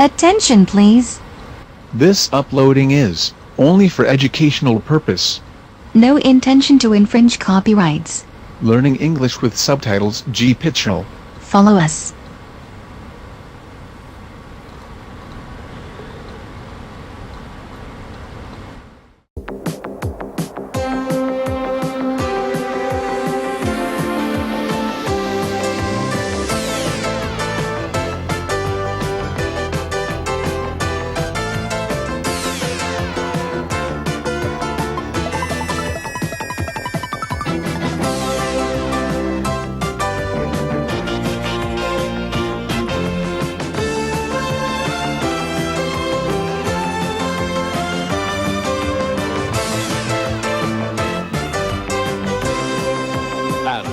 Attention, please. This uploading is only for educational purpose. No intention to infringe copyrights. Learning English with subtitles GPITRAL. Follow us.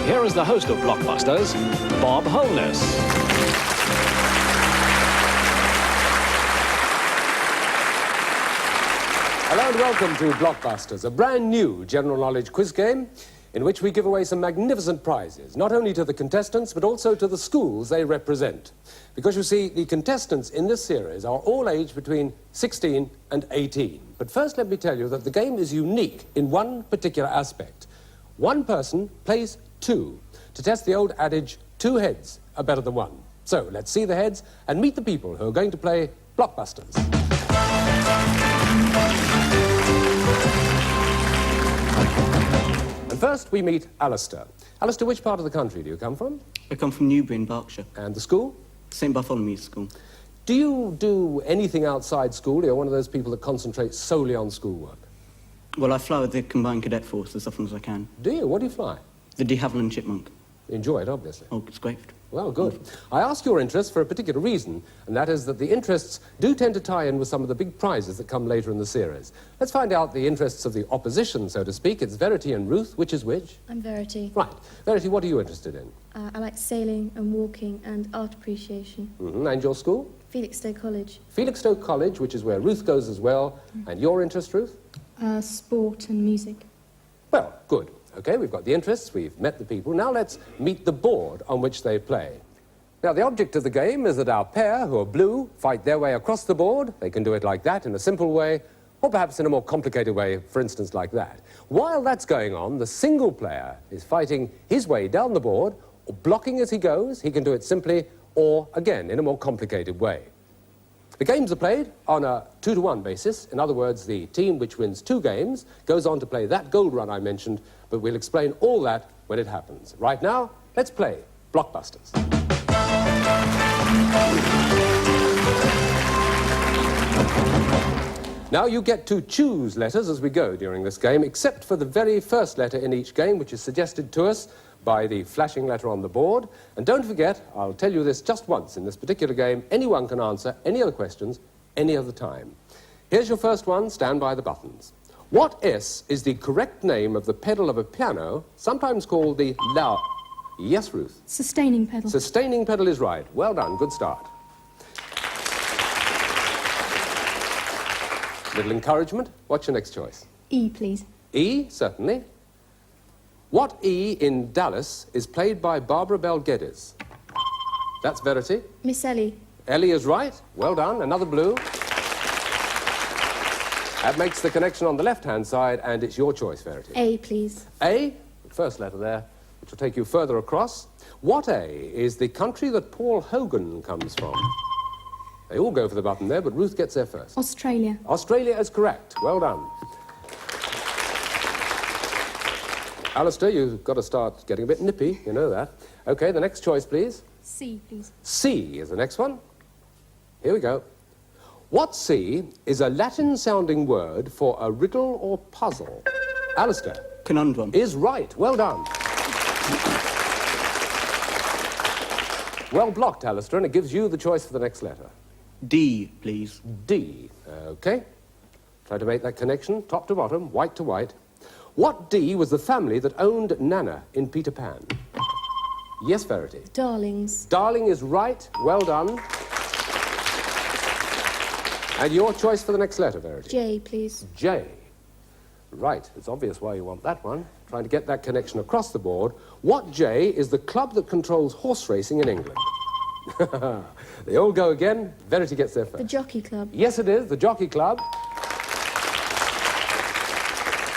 Here is the host of Blockbusters, Bob Holness. Hello and welcome to Blockbusters, a brand new general knowledge quiz game in which we give away some magnificent prizes, not only to the contestants but also to the schools they represent. Because you see, the contestants in this series are all aged between 16 and 18. But first let me tell you that the game is unique in one particular aspect. One person plays two, to test the old adage, two heads are better than one. So let's see the heads and meet the people who are going to play Blockbusters. And first we meet Alistair. Alistair, which part of the country do you come from? I come from Newbury in Berkshire. And the school? St Bartholomew's School. Do you do anything outside school? You're one of those people that concentrate solely on schoolwork. Well, I fly with the Combined Cadet Force as often as I can. Do you? What do you fly? The de Havilland Chipmunk. You enjoy it, obviously. Oh, it's great. Well, good. I ask your interest for a particular reason, and that is that the interests do tend to tie in with some of the big prizes that come later in the series. Let's find out the interests of the opposition, so to speak. It's Verity and Ruth. Which is which? I'm Verity. Right. Verity, what are you interested in? I like sailing and walking and art appreciation. And your school? Felixstowe College. Felixstowe College, which is where Ruth goes as well. And your interest, Ruth? Sport and music. Well, good. Okay, we've got the interests, we've met the people. Now let's meet the board on which they play. Now, the object of the game is that our pair, who are blue, fight their way across the board. They can do it like that, in a simple way, or perhaps in a more complicated way, for instance, like that. While that's going on, the single player is fighting his way down the board, or blocking as he goes. He can do it simply, or, again, in a more complicated way. The games are played on a 2-to-1 basis. In other words, the team which wins 2 games goes on to play that gold run I mentioned, but we'll explain all that when it happens. Right now, let's play Blockbusters. Now you get to choose letters as we go during this game, except for the very first letter in each game, which is suggested to us by the flashing letter on the board. And don't forget, I'll tell you this just once in this particular game, anyone can answer any other questions any other time. Here's your first one, stand by the buttons. What S is the correct name of the pedal of a piano, sometimes called the la... Yes, Ruth? Sustaining pedal. Sustaining pedal is right. Well done, good start. Little encouragement. What's your next choice? E, please. E, certainly. What E in Dallas is played by Barbara Bel Geddes? That's Verity. Miss Ellie. Ellie is right. Well done. Another blue. That makes the connection on the left-hand side, and it's your choice, Verity. A, please. A, the first letter there, which will take you further across. What A is the country that Paul Hogan comes from? They all go for the button there, but Ruth gets there first. Australia. Australia is correct. Well done. Alistair, you've got to start getting a bit nippy, you know that. Okay, the next choice, please. C, please. C is the next one. Here we go. What C is a Latin-sounding word for a riddle or puzzle? Alistair. Conundrum. Is right. Well done. Well blocked, Alistair, and it gives you the choice for the next letter. D, please. D. Okay. Try to make that connection, top to bottom, white to white. What D was the family that owned Nana in Peter Pan? Yes, Verity. Darlings. Darling is right. Well done. And your choice for the next letter, Verity? J, please. J. Right. It's obvious why you want that one. Trying to get that connection across the board. What J is the club that controls horse racing in England? They all go again. Verity gets there The first. Jockey Club. Yes, it is, the Jockey Club.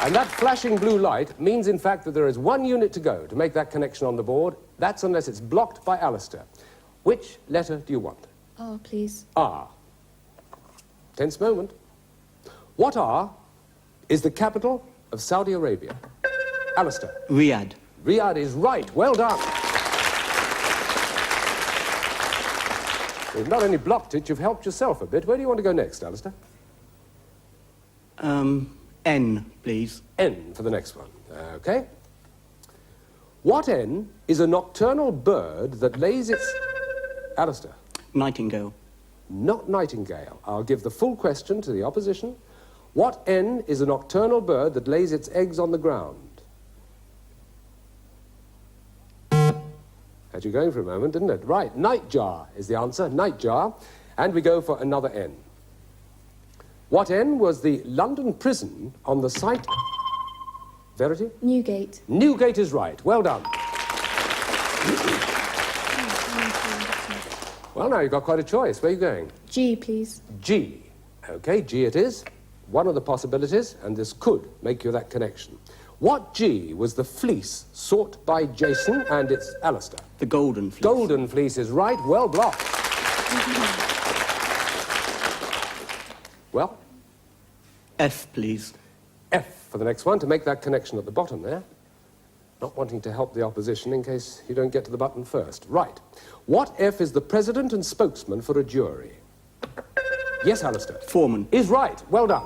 And that flashing blue light means, in fact, that there is 1 unit to go to make that connection on the board. That's unless it's blocked by Alistair. Which letter do you want? R, please. R. Tense moment. What R is the capital of Saudi Arabia? Alistair. Riyadh. Riyadh is right. Well done. You've not only blocked it, you've helped yourself a bit. Where do you want to go next, Alistair? N, please. N for the next one. Okay. What N is a nocturnal bird that lays its... Alistair. Nightingale. Not nightingale. I'll give the full question to the opposition. What N is a nocturnal bird that lays its eggs on the ground? Had you going for a moment, didn't it? Right, nightjar is the answer, nightjar. And we go for another N. What N was the London prison on the site... Verity? Newgate. Newgate is right. Well done. Well, now you've got quite a choice. Where are you going? G, please. G. Okay, G it is. One of the possibilities, and this could make you that connection. What G was the fleece sought by Jason, and it's Alistair? The Golden Fleece. Golden fleece is right. Well blocked. Well, F, please. F for the next one, to make that connection at the bottom there. Not wanting to help the opposition in case you don't get to the button first. Right. What F is the president and spokesman for a jury? Yes, Alistair. Foreman. Is right. Well done.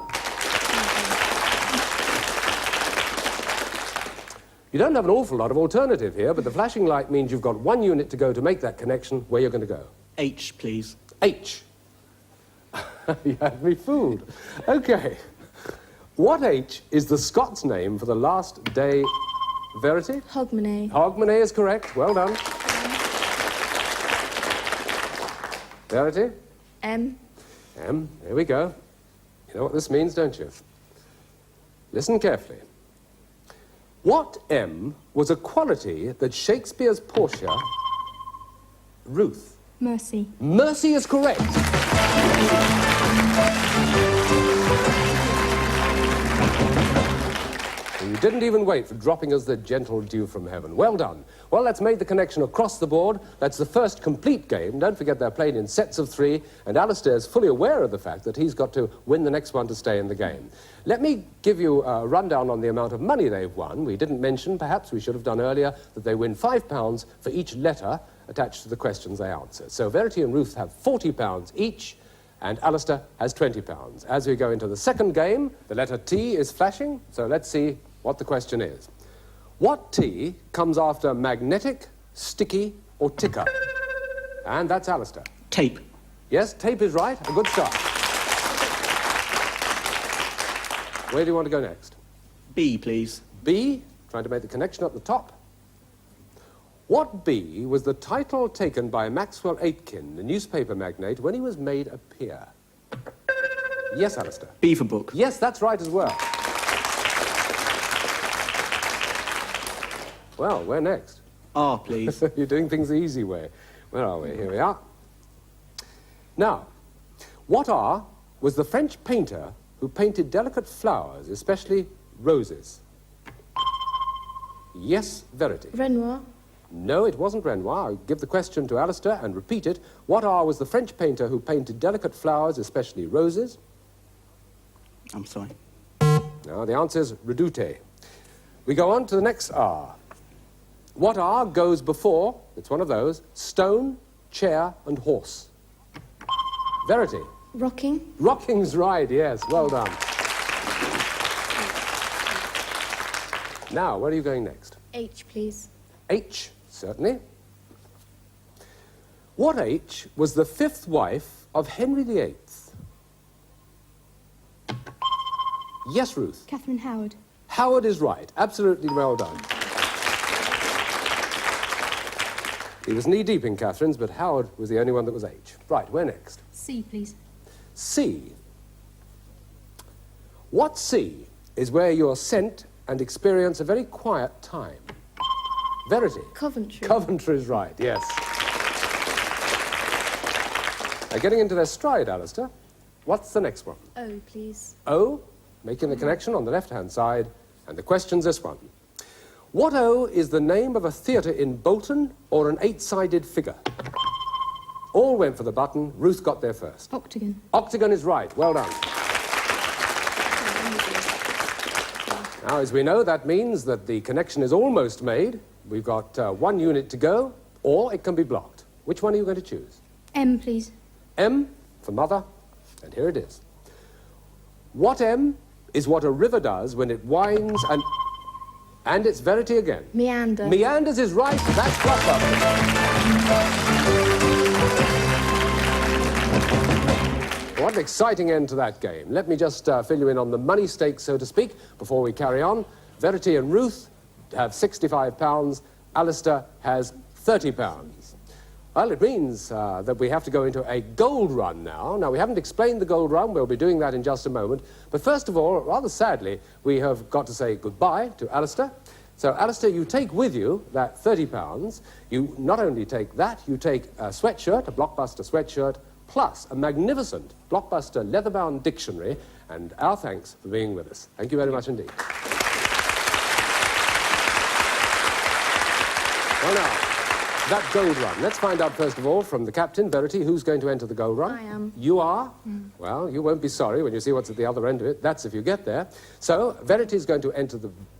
You don't have an awful lot of alternative here, but the flashing light means you've got 1 unit to go to make that connection. Where you're going to go? H, please. H. You had me fooled. Okay. What H is the Scots name for the last day? Verity? Hogmanay. Hogmanay is correct. Well done. Verity? M. M. There we go. You know what this means, don't you? Listen carefully. What M was a quality that Shakespeare's Portia... Ruth. Mercy. Mercy is correct. You didn't even wait for dropping us the gentle dew from heaven. Well done. Well, that's made the connection across the board. That's the first complete game. Don't forget they're played in sets of 3, and Alistair's fully aware of the fact that he's got to win the next one to stay in the game. Let me give you a rundown on the amount of money they've won. We didn't mention, perhaps we should have done earlier, that they win £5 for each letter attached to the questions they answer. So Verity and Ruth have £40 each, and Alistair has £20. As we go into the second game, the letter T is flashing, so let's see what the question is. What T comes after magnetic, sticky, or ticker? And that's Alistair. Tape. Yes, tape is right. A good start. Where do you want to go next? B, please. B, trying to make the connection at the top. What B was the title taken by Maxwell Aitken, the newspaper magnate, when he was made a peer? Yes, Alistair. B for book. Yes, that's right as well. Well, where next? R, please. You're doing things the easy way. Where are we? Here we are. Now, what R was the French painter who painted delicate flowers, especially roses? Yes, Verity. Renoir. No, it wasn't Renoir. I'll give the question to Alistair and repeat it. What R was the French painter who painted delicate flowers, especially roses? I'm sorry. Now, the answer is Redoute. We go on to the next R. What R goes before, it's one of those, stone, chair, and horse? Verity. Rocking. Rocking's right, yes. Well done. Now, where are you going next? H, please. H, certainly. What H was the 5th wife of Henry VIII? Yes, Ruth. Catherine Howard. Howard is right. Absolutely well done. He was knee-deep in Catherine's, but Howard was the only one that was H. Right, where next? C, please. C. What C is where you're sent and experience a very quiet time? Verity. Coventry. Coventry is right, yes. They're getting into their stride, Alistair. What's the next one? O, please. O, making the connection on the left-hand side, and the question's this one. What O is the name of a theatre in Bolton or an 8-sided figure? All went for the button. Ruth got there first. Octagon. Octagon is right. Well done. Now, as we know, that means that the connection is almost made. We've got 1 unit to go, or it can be blocked. Which one are you going to choose? M, please. M for mother, and here it is. What M is what a river does when it winds and it's Verity again. Meander. Meanders is right. That's Blockbuster. What an exciting end to that game. Let me just fill you in on the money stakes, so to speak, before we carry on. Verity and Ruth have £65. Alistair has £30. Well, it means that we have to go into a gold run now. Now, we haven't explained the gold run. We'll be doing that in just a moment. But first of all, rather sadly, we have got to say goodbye to Alistair. So, Alistair, you take with you that £30. You not only take that, you take a sweatshirt, a Blockbuster sweatshirt, plus a magnificent Blockbuster leather-bound dictionary, and our thanks for being with us. Thank you very much indeed. Well, now, that gold run. Let's find out, first of all, from the captain, Verity, who's going to enter the gold run. I am. You are? Well, you won't be sorry when you see what's at the other end of it. That's if you get there. So, Verity's going to enter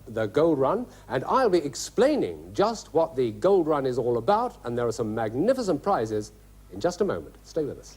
the gold run, and I'll be explaining just what the gold run is all about, and there are some magnificent prizes in just a moment. Stay with us.